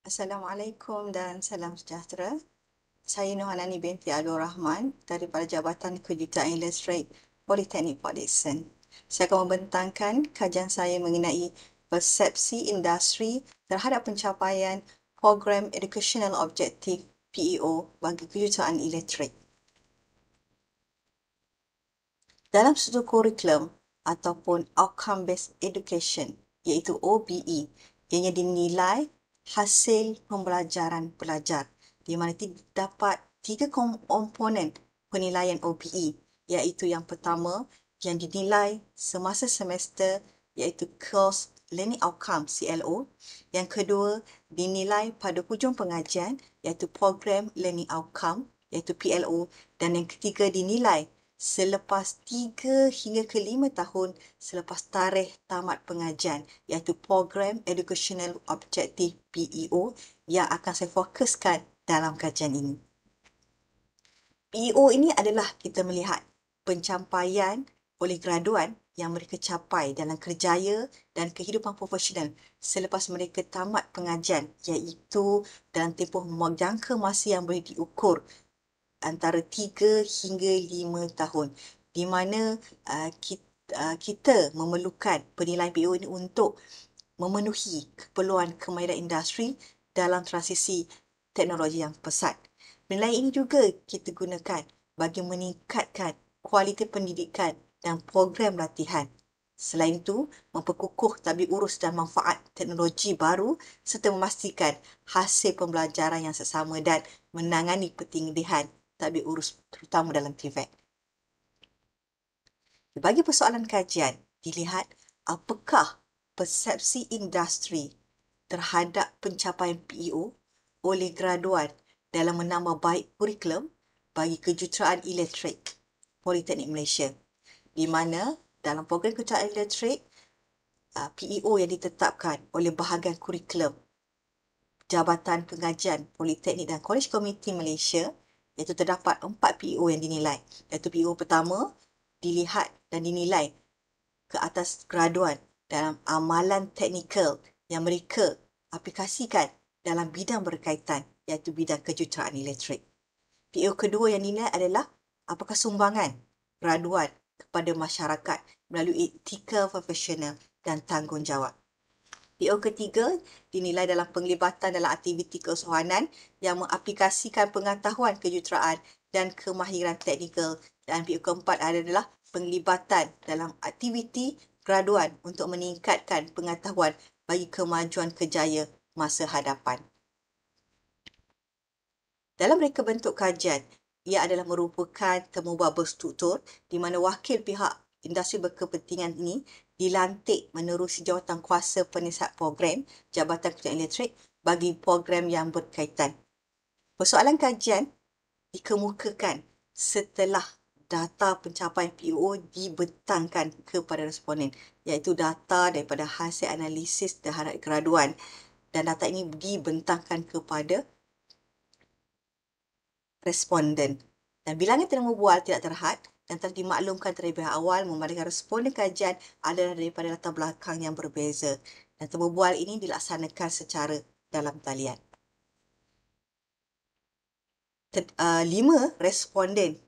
Assalamualaikum dan salam sejahtera. Saya Nohanani binti Abdul Rahman daripada Jabatan Kejuruteraan Illustrate Politeknik Port Dickson. Saya akan membentangkan kajian saya mengenai persepsi industri terhadap pencapaian Program Educational Objective PEO bagi kejuruteraan elektrik. Dalam struktur kurikulum ataupun Outcome Based Education iaitu OBE, ianya dinilai hasil pembelajaran pelajar di mana terdapat tiga komponen penilaian OBE iaitu yang pertama yang dinilai semasa semester iaitu Course Learning Outcome CLO, yang kedua dinilai pada hujung pengajian iaitu Program Learning Outcome iaitu PLO, dan yang ketiga dinilai selepas 3 hingga ke 5 tahun selepas tarikh tamat pengajian iaitu Program Educational Objective PEO yang akan saya fokuskan dalam kajian ini. PEO ini adalah kita melihat pencapaian oleh graduan yang mereka capai dalam kerjaya dan kehidupan profesional selepas mereka tamat pengajian, iaitu dalam tempoh jangka masa yang boleh diukur antara 3 hingga 5 tahun, di mana kita memerlukan penilaian PEO ini untuk memenuhi keperluan kemahiran industri dalam transisi teknologi yang pesat. Penilaian ini juga kita gunakan bagi meningkatkan kualiti pendidikan dan program latihan. Selain itu, memperkukuh tablik urus dan manfaat teknologi baru serta memastikan hasil pembelajaran yang seksama dan menangani pertindihan tablik urus terutama dalam TVET. Bagi persoalan kajian, dilihat apakah persepsi industri terhadap pencapaian PEO oleh graduan dalam menambah baik kurikulum bagi kejuruteraan elektrik Politeknik Malaysia, di mana dalam program kejuruteraan elektrik PEO yang ditetapkan oleh bahagian kurikulum Jabatan Pengajian Politeknik dan Kolej Komuniti Malaysia, iaitu terdapat 4 PEO yang dinilai, iaitu PEO pertama dilihat dan dinilai ke atas graduan dalam amalan teknikal yang mereka aplikasikan dalam bidang berkaitan iaitu bidang kejuruteraan elektrik. PEO kedua yang dinilai adalah apakah sumbangan graduan kepada masyarakat melalui etika profesional dan tanggungjawab. PEO ketiga dinilai dalam penglibatan dalam aktiviti keusahawanan yang mengaplikasikan pengetahuan kejuruteraan dan kemahiran teknikal, dan PEO keempat adalah penglibatan dalam aktiviti graduan untuk meningkatkan pengetahuan bagi kemajuan kerjaya masa hadapan. Dalam reka bentuk kajian, ia adalah merupakan temubual berstruktur di mana wakil pihak industri berkepentingan ini dilantik menerusi jawatan kuasa penasihat program Jabatan Kejuruteraan Elektrik bagi program yang berkaitan. Persoalan kajian dikemukakan setelah data pencapaian PEO dibentangkan kepada responden, iaitu data daripada hasil analisis terhadap graduan, dan data ini dibentangkan kepada responden. Dan bilangan temu bual tidak terhad dan telah dimaklumkan terlebih awal memadamkan responden kajian adalah daripada latar belakang yang berbeza, dan temu bual ini dilaksanakan secara dalam talian. 5 responden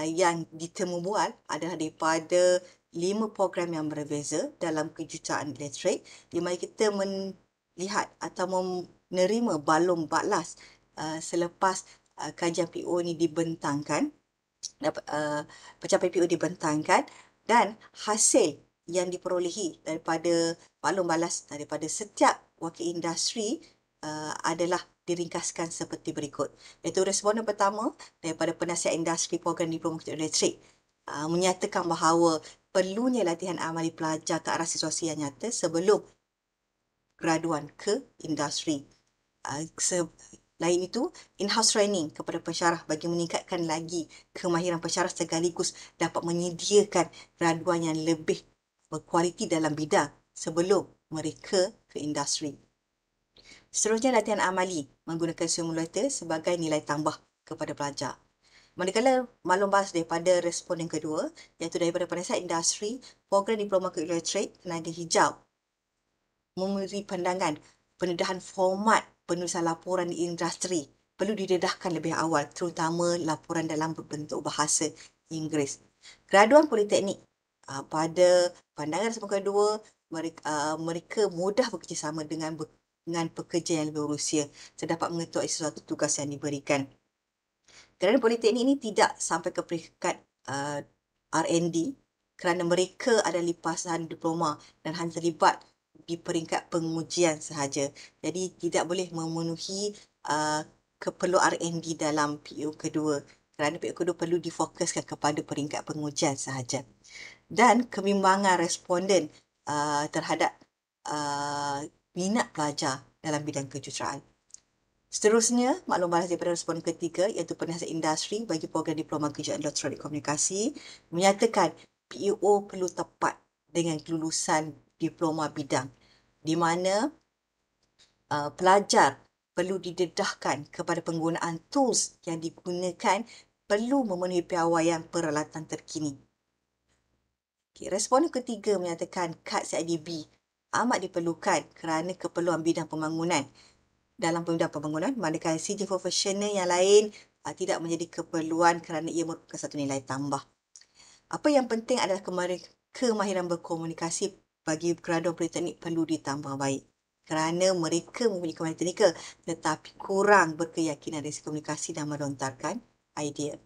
yang ditemu bual adalah daripada 5 program yang berbeza dalam kejuruteraan elektrik, di mana kita melihat atau menerima balon balas selepas kajian PEO ini dibentangkan, pencapaian PEO dibentangkan, dan hasil yang diperolehi daripada balon balas daripada setiap wakil industri adalah diringkaskan seperti berikut, iaitu responden pertama daripada penasihat industri program diploma kejuruteraan elektrik menyatakan bahawa perlunya latihan amali pelajar ke arah situasi yang nyata sebelum graduan ke industri. Lain itu, in-house training kepada pensyarah bagi meningkatkan lagi kemahiran pensyarah sekaligus dapat menyediakan graduan yang lebih berkualiti dalam bidang sebelum mereka ke industri. Seterusnya, latihan amali menggunakan simulator sebagai nilai tambah kepada pelajar. Manakala maklum balas daripada responden kedua, iaitu daripada penasihat industri program diploma kejuruteraan elektrik tenaga hijau, memberi pandangan pendedahan format penulisan laporan di industri perlu didedahkan lebih awal, terutama laporan dalam berbentuk bahasa Inggeris. Graduan politeknik pada pandangan semua kedua, mereka mudah bekerjasama dengan pekerja yang lebih berusia terdapat mengetahui sesuatu tugas yang diberikan. Kerana politeknik ini tidak sampai ke peringkat R&D kerana mereka ada lipasan diploma dan hanya terlibat di peringkat pengujian sahaja. Jadi tidak boleh memenuhi keperluan R&D dalam PO kedua. Kerana PO kedua perlu difokuskan kepada peringkat pengujian sahaja. Dan kebimbangan responden terhadap minat pelajar dalam bidang kejuruteraan. Seterusnya, maklum balas daripada responden ketiga iaitu penasihat industri bagi program diploma kejuruteraan elektronik komunikasi menyatakan PEO perlu tepat dengan kelulusan diploma bidang di mana pelajar perlu didedahkan kepada penggunaan tools yang digunakan perlu memenuhi piawaian peralatan terkini. Responden ketiga menyatakan kad CIDB amat diperlukan kerana keperluan bidang pembangunan. Dalam bidang pembangunan, manakala CJ profesional yang lain tidak menjadi keperluan kerana ia merupakan satu nilai tambah. Apa yang penting adalah kemahiran berkomunikasi bagi graduan politeknik perlu ditambah baik. Kerana mereka mempunyai kemahiran teknikal tetapi kurang berkeyakinan dari komunikasi dan melontarkan idea.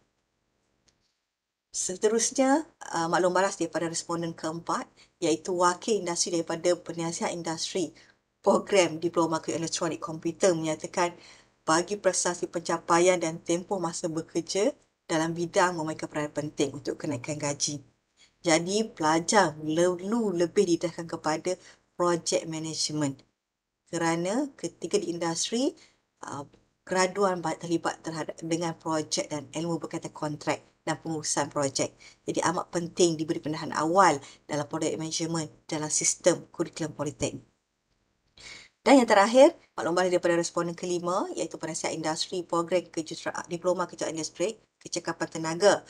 Seterusnya, maklum balas daripada responden keempat iaitu wakil industri daripada penasihat industri program diploma ke elektronik komputer menyatakan bagi prestasi pencapaian dan tempoh masa bekerja dalam bidang memainkan peranan penting untuk kenaikan gaji. Jadi, pelajar perlu lebih didedahkan kepada project management. Kerana ketika di industri, graduan terlibat dengan projek dan ilmu berkaitan kontrak dan pengurusan projek. Jadi amat penting diberi pendedahan awal dalam project management dalam sistem kurikulum politeknik. Dan yang terakhir, maklum balas daripada responden kelima iaitu penasihat industri program kejuruteraan diploma kejuruteraan elektrik kecekapan tenaga.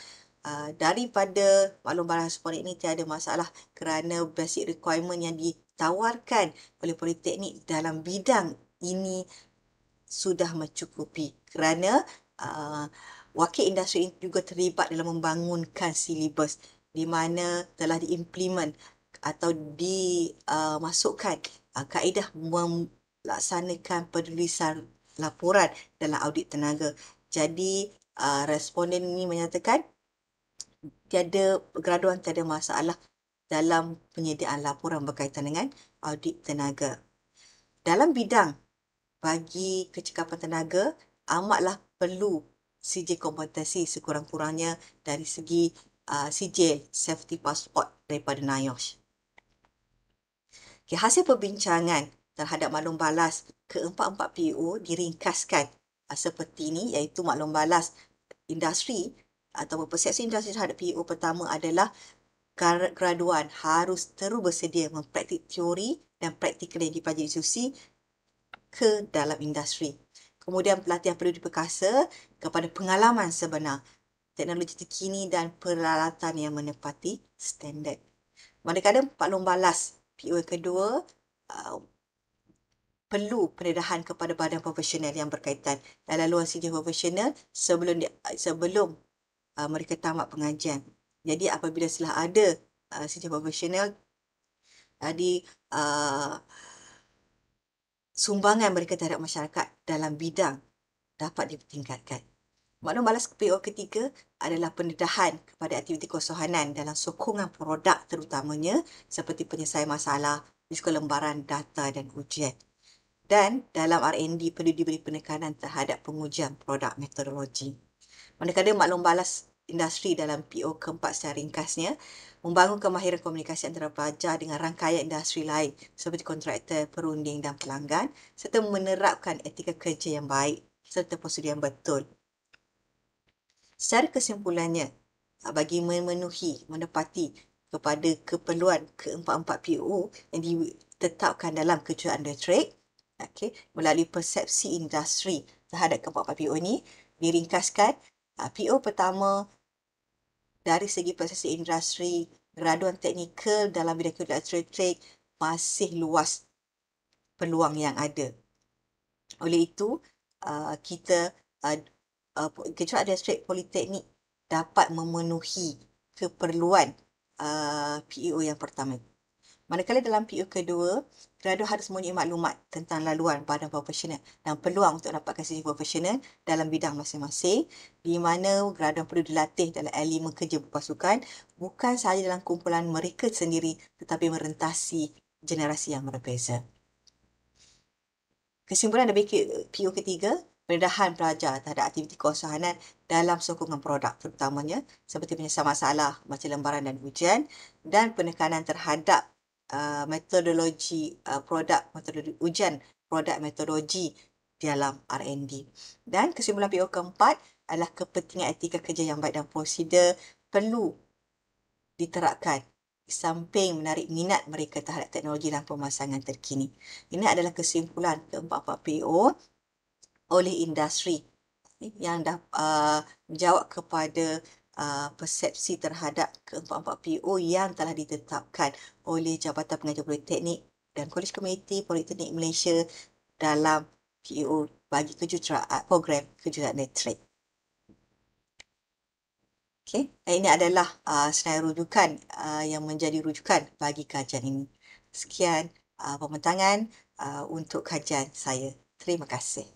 Daripada maklum balas responden ini tiada masalah kerana basic requirement yang ditawarkan oleh politeknik dalam bidang ini sudah mencukupi kerana wakil industri ini juga terlibat dalam membangunkan silibus di mana telah diimplement atau dimasukkan kaedah melaksanakan penulisan laporan dalam audit tenaga. Jadi responden ini menyatakan graduan tiada masalah dalam penyediaan laporan berkaitan dengan audit tenaga. Dalam bidang bagi kecekapan tenaga, amatlah perlu sijil kompetensi sekurang-kurangnya dari segi sijil safety passport daripada NIOSH. Hasil perbincangan terhadap maklum balas keempat-empat PO diringkaskan seperti ini iaitu maklum balas industri atau persepsi industri terhadap PO pertama adalah graduan harus terus bersedia mempraktik teori dan praktikal yang dipelajari institusi ke dalam industri. Kemudian pelatihan perlu diperkasa kepada pengalaman sebenar, teknologi terkini dan peralatan yang menepati standard. Manakala maklum balas PO yang kedua perlu pendedahan kepada badan profesional yang berkaitan dan laluan sijil profesional sebelum mereka tamat pengajian. Jadi apabila telah ada sijil profesional, jadi sumbangan mereka terhadap masyarakat dalam bidang dapat ditingkatkan. Maklum balas PO ketiga adalah pendedahan kepada aktiviti kesohanan dalam sokongan produk terutamanya seperti penyelesaian masalah, diskusi lembaran data dan ujian. Dan dalam R&D perlu diberi penekanan terhadap pengujian produk metodologi. Manakala maklum balas industri dalam PO keempat secara ringkasnya, membangun kemahiran komunikasi antara pelajar dengan rangkaian industri lain seperti kontraktor, perunding dan pelanggan serta menerapkan etika kerja yang baik serta prosedur yang betul. Secara kesimpulannya, bagi menepati kepada keperluan keempat-empat PO yang ditetapkan dalam kejuruteraan elektrik, melalui persepsi industri terhadap keempat-empat PO ini, diringkaskan PO pertama dari segi persepsi industri, graduan teknikal dalam bidang kejuruteraan elektrik masih luas peluang yang ada. Oleh itu, kita Kejuruteraan Administratif Politeknik dapat memenuhi keperluan PEO yang pertama. Manakala dalam PEO kedua, graduan harus mempunyai maklumat tentang laluan badan profesional dan peluang untuk dapatkan sijil profesional dalam bidang masing-masing, di mana graduan perlu dilatih dalam elemen kerja berpasukan, bukan sahaja dalam kumpulan mereka sendiri tetapi merentasi generasi yang berbeza. Kesimpulan dari PO ketiga, pendedahan pelajar terhadap aktiviti keusahanan dalam sokongan produk terutamanya seperti penyelesaian masalah macam lembaran dan ujian dan penekanan terhadap metodologi metodologi ujian produk metodologi dalam R&D. Dan kesimpulan PO keempat adalah kepentingan etika kerja yang baik dan prosedur perlu diterapkan di samping menarik minat mereka terhadap teknologi dan pemasangan terkini. Ini adalah kesimpulan keempat-empat PO oleh industri yang dah menjawab kepada persepsi terhadap keempat-empat PO yang telah ditetapkan oleh Jabatan Pengajian Politeknik dan Kolej Komuniti Politeknik Malaysia dalam PO bagi program kejuruteraan elektrik. Okay. Ini adalah senarai rujukan yang menjadi rujukan bagi kajian ini. Sekian pembincangan untuk kajian saya. Terima kasih.